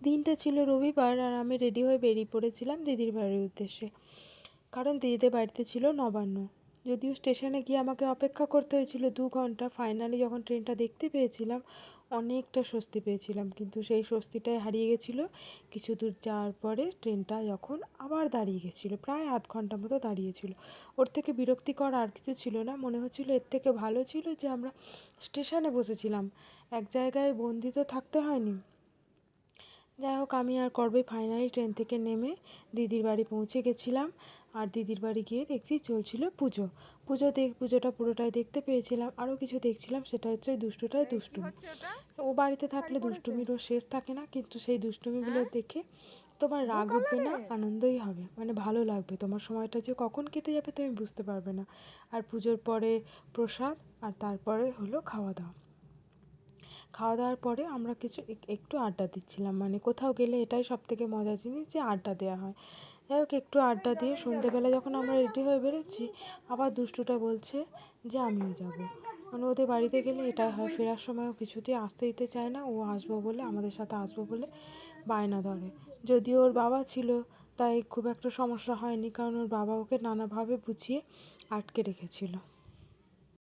দিনটা ছিল রবিবার আর আমি রেডি হয়ে বেরিয়ে পড়েছিলাম দিদির বাড়ির উদ্দেশ্যে। কারণ দিদিদের বাড়িতে ছিল নবান্ন। যদিও স্টেশনে গিয়ে আমাকে অপেক্ষা করতে হয়েছিল 2 ঘন্টা, ফাইনালি যখন ট্রেনটা দেখতে পেয়েছিলাম অনেকটা স্বস্তি পেয়েছিলাম। কিন্তু সেই স্বস্তিটাই হারিয়ে গেছিলো কিছু দূর যাওয়ার পরে। ট্রেনটা যখন আবার দাঁড়িয়ে গেছিলো, প্রায় আধ ঘন্টা মতো দাঁড়িয়েছিল। ওর থেকে বিরক্তিকর আর কিছু ছিল না, মনে হচ্ছিলো এর থেকে ভালো ছিল যে আমরা স্টেশনে বসেছিলাম, এক জায়গায় বন্দি তো থাকতে হয়নি। যাই হোক, আমি আর করবে ফাইনালি ট্রেন থেকে নেমে দিদির বাড়ি পৌঁছে গেছিলাম। আর দিদির বাড়ি গিয়ে দেখছি চলছিল পুজোটা পুরোটাই দেখতে পেয়েছিলাম। আরও কিছু দেখছিলাম, সেটা হচ্ছে ওই দুষ্টুটাই দুষ্টুমি। ও বাড়িতে থাকলে দুষ্টুমিরও শেষ থাকে না, কিন্তু সেই দুষ্টুমিগুলো দেখে তোমার রাগ উঠবে না, আনন্দই হবে, মানে ভালো লাগবে। তোমার সময়টা যে কখন কেটে যাবে তুমি বুঝতে পারবে না। আর পুজোর পরে প্রসাদ, আর তারপরে হলো খাওয়া দাওয়ার পরে আমরা কিছু একটু আড্ডা দিচ্ছিলাম। মানে কোথাও গেলে এটাই সবথেকে মজার জিনিস যে আড্ডা দেওয়া হয়। যাই হোক, একটু আড্ডা দিয়ে সন্ধ্যেবেলা যখন আমরা রেডি হয়ে বেরোচ্ছি, আবার দুষ্টুটা বলছে যে আমিও যাব। মানে ওদের বাড়িতে গেলে এটাই হয়, ফেরার সময়ও কিছুতেই আসতে দিতে চায় না। ও আসবো বলে, আমাদের সাথে আসবো বলে বায়না ধরে। যদিও ওর বাবা ছিল, তাই খুব একটা সমস্যা হয়নি, কারণ ওর বাবা ওকে নানাভাবে বুঝিয়ে আটকে রেখেছিল।